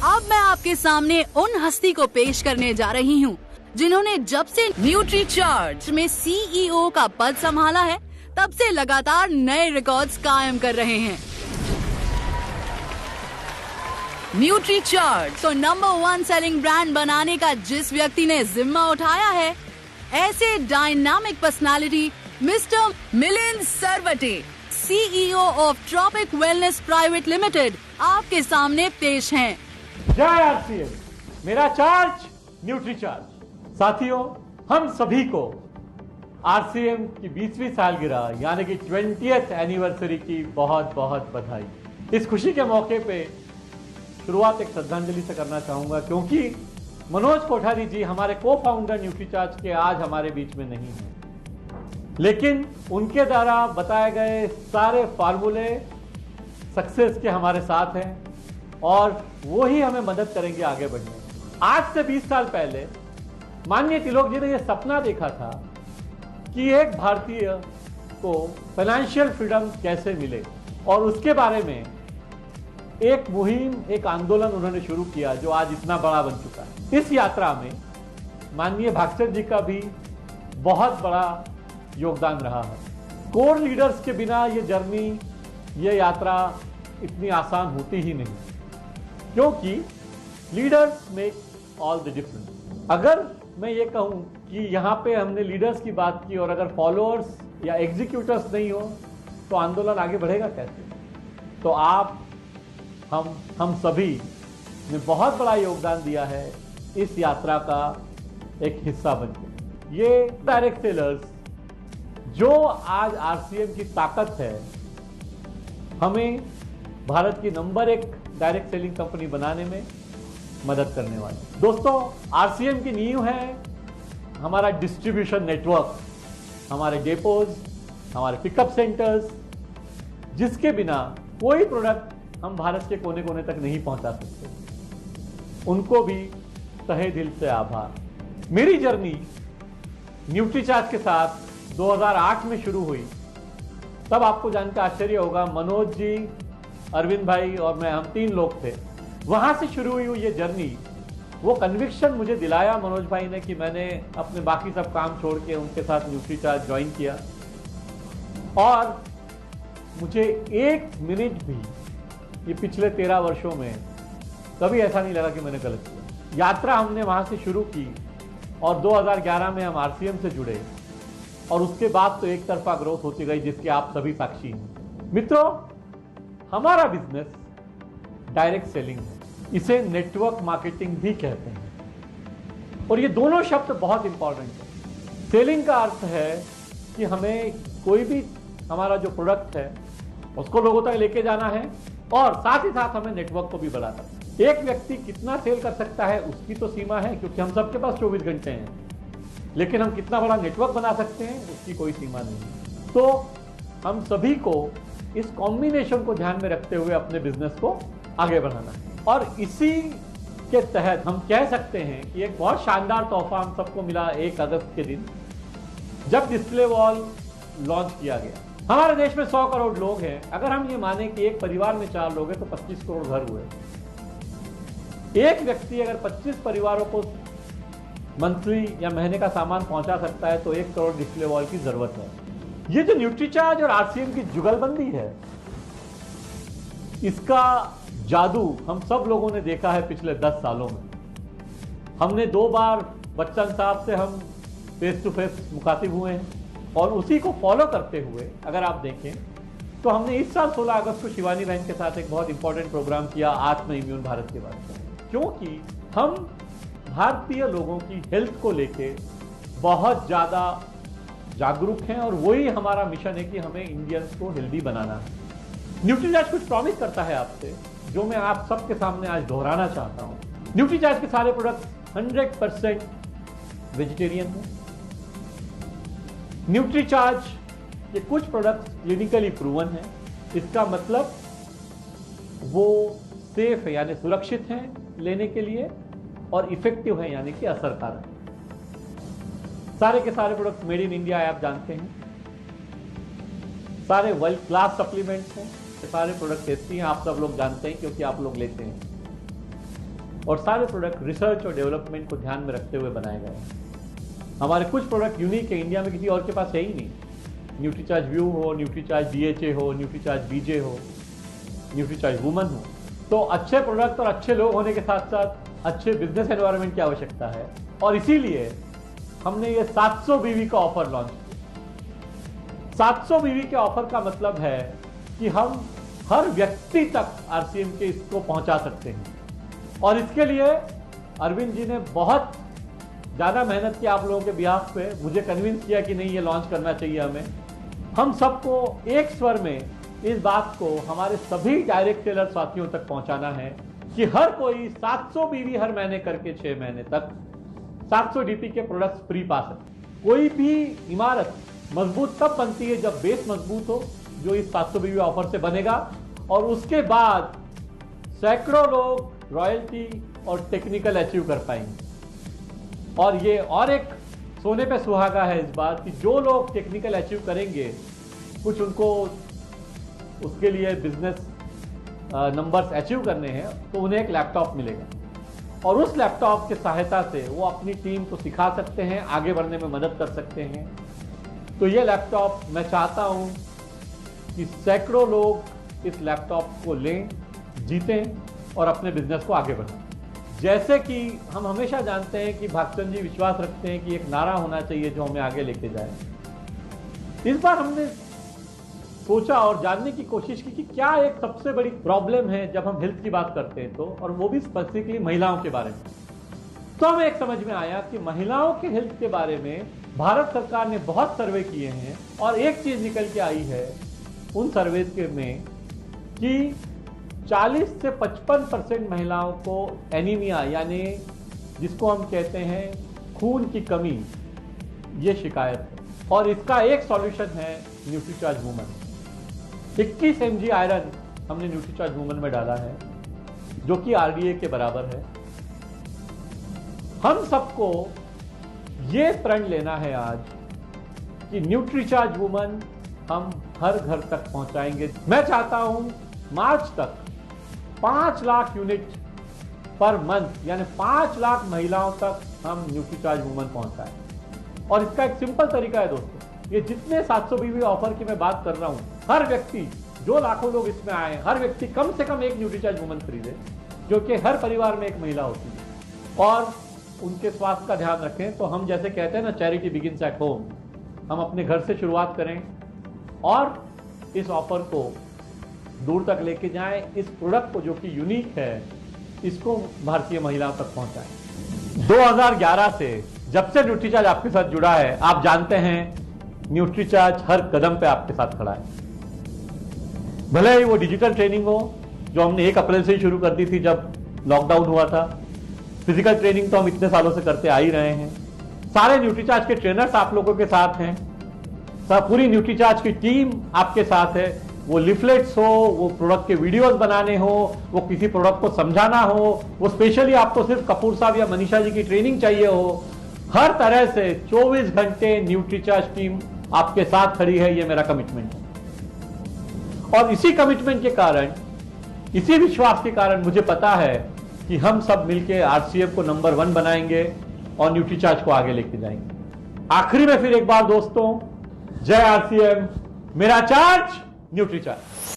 अब मैं आपके सामने उन हस्ती को पेश करने जा रही हूँ जिन्होंने जब से न्यूट्रीचार्ज में सीईओ का पद संभाला है तब से लगातार नए रिकॉर्ड्स कायम कर रहे हैं। न्यूट्रीचार्ज तो नंबर 1 सेलिंग ब्रांड बनाने का जिस व्यक्ति ने जिम्मा उठाया है, ऐसे dynamic personality mister Milind Sarwate, CEO of tropic wellness private limited, आपके सामने पेश हैं। जय आरसीएम, मेरा चार्ज न्यूट्रीचार्ज। साथियों, हम सभी को आरसीएम की 20वीं सालगिरह यानी कि 20th एनिवर्सरी की बहुत बहुत बधाई। इस खुशी के मौके पे शुरुआत एक श्रद्धांजलि से करना चाहूंगा, क्योंकि मनोज कोठारी जी हमारे को फाउंडर न्यूट्रीचार्ज के आज हमारे बीच में नहीं है, लेकिन उनके द्वारा बताए गए सारे फार्मूले सक्सेस के हमारे साथ हैं और वो ही हमें मदद करेंगे आगे बढ़ने। आज से 20 साल पहले माननीय तिलोक जी ने यह सपना देखा था कि एक भारतीय को फाइनेंशियल फ्रीडम कैसे मिले, और उसके बारे में एक मुहिम, एक आंदोलन उन्होंने शुरू किया जो आज इतना बड़ा बन चुका है। इस यात्रा में माननीय भागचंद जी का भी बहुत बड़ा योगदान रहा है। कोर लीडर्स के बिना ये जर्नी, ये यात्रा इतनी आसान होती ही नहीं, क्योंकि leaders make all the difference. अगर मैं ये कहूं कि यहाँ पे हमने लीडर्स की बात की और अगर फॉलोअर्स या एग्जीक्यूटर्स नहीं हो तो आंदोलन आगे बढ़ेगा कैसे? तो आप, हम सभी ने बहुत बड़ा योगदान दिया है इस यात्रा का एक हिस्सा बनकर। ये डायरेक्ट सेलर्स जो आज आरसीएम की ताकत है, हमें भारत की नंबर 1 डायरेक्ट सेलिंग कंपनी बनाने में मदद करने वाली। दोस्तों, आरसीएम की नींव है हमारा डिस्ट्रीब्यूशन नेटवर्क, हमारे डेपोज, हमारे पिकअप सेंटर्स, जिसके बिना कोई प्रोडक्ट हम भारत के कोने कोने तक नहीं पहुंचा सकते। उनको भी तहे दिल से आभार। मेरी जर्नी न्यूट्रीचार्ज के साथ 2008 में शुरू हुई। तब आपको जानकर आश्चर्य होगा, मनोज जी, अरविंद भाई और मैं, हम 3 लोग थे। वहां से शुरू हुई ये जर्नी। वो कन्विक्शन मुझे दिलाया मनोज भाई ने कि मैंने अपने बाकी सब काम छोड़ के उनके साथ न्यूट्रीचार्ज ज्वाइन किया, और मुझे 1 मिनट भी ये पिछले 13 वर्षों में कभी ऐसा नहीं लगा कि मैंने गलत किया। यात्रा हमने वहां से शुरू की और 2011 में हम आरसीएम से जुड़े, और उसके बाद तो एक तरफा ग्रोथ होती गई जिसके आप सभी साक्षी हैं। मित्रों, हमारा बिजनेस डायरेक्ट सेलिंग है, इसे नेटवर्क मार्केटिंग भी कहते हैं, और ये दोनों शब्द बहुत इंपॉर्टेंट है। सेलिंग का अर्थ है कि हमें कोई भी हमारा जो प्रोडक्ट है उसको लोगों तक लेके जाना है, और साथ ही साथ हमें नेटवर्क को भी बढ़ाना है। एक व्यक्ति कितना सेल कर सकता है उसकी तो सीमा है, क्योंकि हम सबके पास 24 घंटे हैं, लेकिन हम कितना बड़ा नेटवर्क बना सकते हैं उसकी कोई सीमा नहीं। तो हम सभी को इस कॉम्बिनेशन को ध्यान में रखते हुए अपने बिजनेस को आगे बढ़ाना है, और इसी के तहत हम कह सकते हैं कि एक बहुत शानदार तोहफा हम सबको मिला 1 अगस्त के दिन, जब डिस्प्ले वॉल लॉन्च किया गया। हमारे देश में 100 करोड़ लोग हैं। अगर हम ये माने कि एक परिवार में 4 लोग हैं तो 25 करोड़ घर हुए। एक व्यक्ति अगर 25 परिवारों को मंथली या महीने का सामान पहुंचा सकता है तो 1 करोड़ डिस्प्ले वॉल की जरूरत है। ये जो न्यूट्रीचार्ज और आरसीएम की जुगलबंदी है, इसका जादू हम सब लोगों ने देखा है पिछले 10 सालों में। हमने 2 बार बच्चन साहब से हम फेस टू फेस मुखातिब हुए हैं, और उसी को फॉलो करते हुए अगर आप देखें तो हमने इस साल 16 अगस्त को शिवानी बहन के साथ एक बहुत इंपॉर्टेंट प्रोग्राम किया, आत्म इम्यून भारत के बारे में, क्योंकि हम भारतीय लोगों की हेल्थ को लेके बहुत ज्यादा जागरूक हैं, और वही हमारा मिशन है कि हमें इंडियंस को हेल्दी बनाना है। न्यूट्रीचार्ज कुछ प्रॉमिस करता है आपसे, जो मैं आप सबके सामने आज दोहराना चाहता हूं। न्यूट्रीचार्ज के सारे प्रोडक्ट 100% वेजिटेरियन है। न्यूट्रीचार्ज के कुछ प्रोडक्ट्स क्लिनिकली प्रूवन है। इसका मतलब वो सेफ है, यानी सुरक्षित हैं लेने के लिए, और इफेक्टिव है, यानी कि असरकारक। सारे के सारे प्रोडक्ट्स मेड इन इंडिया है, आप जानते हैं। सारे वर्ल्ड क्लास सप्लीमेंट्स हैं। सारे प्रोडक्ट टेस्टी हैं, आप सब लोग जानते हैं क्योंकि आप लोग लेते हैं। और सारे प्रोडक्ट रिसर्च और डेवलपमेंट को ध्यान में रखते हुए बनाए गए हैं। हमारे कुछ प्रोडक्ट यूनिक है, इंडिया में किसी और के पास है ही नहीं। न्यूट्रीचार्ज व्यू हो, न्यूट्रीचार्ज DHA हो, न्यूट्रीचार्ज BJ हो, न्यूट्रीचार्ज वुमन हो। तो अच्छे प्रोडक्ट और अच्छे लोग होने के साथ साथ अच्छे बिजनेस एनवायरनमेंट की आवश्यकता है, और इसीलिए हमने ये 700 BV का ऑफर लॉन्च किया। 700 BV के ऑफर का मतलब है कि हम हर व्यक्ति तक RCM के इसको पहुंचा सकते हैं, और इसके लिए अरविंद जी ने बहुत ज़्यादा मेहनत की आप लोगों के बिहाफ पे, मुझे कन्विंस किया कि नहीं ये लॉन्च करना चाहिए हमें। हम सबको एक स्वर में इस बात को हमारे सभी डायरेक्ट सेलर साथियों तक पहुंचाना है कि हर कोई 700 BV हर महीने करके 6 महीने तक 700 DP के प्रोडक्ट्स फ्री पा सकते। कोई भी इमारत मजबूत तब बनती है जब बेस मजबूत हो, जो इस 700 BV ऑफर से बनेगा, और उसके बाद सैकड़ों लोग रॉयल्टी और टेक्निकल अचीव कर पाएंगे। और ये और एक सोने पे सुहागा है इस बात कि जो लोग टेक्निकल अचीव करेंगे, कुछ उनको उसके लिए बिजनेस नंबर्स अचीव करने हैं, तो उन्हें एक लैपटॉप मिलेगा, और उस लैपटॉप की सहायता से वो अपनी टीम को सिखा सकते हैं, आगे बढ़ने में मदद कर सकते हैं। तो ये लैपटॉप मैं चाहता हूं कि सैकड़ों लोग इस लैपटॉप को लें, जीतें और अपने बिजनेस को आगे बढ़ाएं। जैसे कि हम हमेशा जानते हैं कि भागचंद जी विश्वास रखते हैं कि एक नारा होना चाहिए जो हमें आगे लेके जाए। इस बार हमने सोचा और जानने की कोशिश की कि क्या एक सबसे बड़ी प्रॉब्लम है जब हम हेल्थ की बात करते हैं, तो और वो भी स्पेसिफिकली महिलाओं के बारे में। तो हमें एक समझ में आया कि महिलाओं के हेल्थ के बारे में भारत सरकार ने बहुत सर्वे किए हैं, और एक चीज निकल के आई है उन सर्वे के में कि 40 से 55% महिलाओं को एनीमिया, यानी जिसको हम कहते हैं खून की कमी, ये शिकायत है, और इसका एक सॉल्यूशन है न्यूट्रीचार्ज वुमन। 21 mg आयरन हमने न्यूट्रीचार्ज वुमन में डाला है, जो कि RDA के बराबर है। हम सबको ये प्रण लेना है आज कि न्यूट्रीचार्ज वुमन हम हर घर तक पहुंचाएंगे। मैं चाहता हूं मार्च तक 5 लाख यूनिट पर मंथ, यानी 5 लाख महिलाओं तक हम न्यूट्रीचार्ज वुमन पहुंचाएं। और इसका एक सिंपल तरीका है दोस्तों, ये जितने 700 BV ऑफर की मैं बात कर रहा हूं, हर व्यक्ति, जो लाखों लोग इसमें आए, हर व्यक्ति कम से कम एक न्यूट्रीचार्ज वुमन खरीदे, जो कि हर परिवार में एक महिला होती है, और उनके स्वास्थ्य का ध्यान रखें। तो हम जैसे कहते हैं ना, चैरिटी बिगिंस एट होम, हम अपने घर से शुरुआत करें और इस ऑफर को दूर तक लेके जाएं। इस प्रोडक्ट को जो कि यूनिक है, इसको भारतीय महिलाओं तक पहुंचाएं। 2011 से जब से न्यूट्रीचार्ज आपके साथ जुड़ा है, आप जानते हैं न्यूट्रीचार्ज हर कदम पे आपके साथ खड़ा है। भले ही वो डिजिटल ट्रेनिंग हो, जो हमने 1 अप्रैल से ही शुरू कर दी थी जब लॉकडाउन हुआ था। फिजिकल ट्रेनिंग तो हम इतने सालों से करते आ ही रहे हैं। सारे न्यूट्रीचार्ज के ट्रेनर्स आप लोगों के साथ हैं, पूरी न्यूट्रीचार्ज की टीम आपके साथ है। वो लिफलेट्स हो, वो प्रोडक्ट के वीडियोस बनाने हो, वो किसी प्रोडक्ट को समझाना हो, वो स्पेशली आपको सिर्फ कपूर साहब या मनीषा जी की ट्रेनिंग चाहिए हो, हर तरह से 24 घंटे न्यूट्रीचार्ज टीम आपके साथ खड़ी है। ये मेरा कमिटमेंट है, और इसी कमिटमेंट के कारण, इसी विश्वास के कारण मुझे पता है कि हम सब मिलकर RCM को नंबर 1 बनाएंगे और न्यूट्रीचार्ज को आगे लेके जाएंगे। आखिरी में फिर एक बार दोस्तों, जय RCM, मेरा चार्ज न्यूट्रीचार्ज।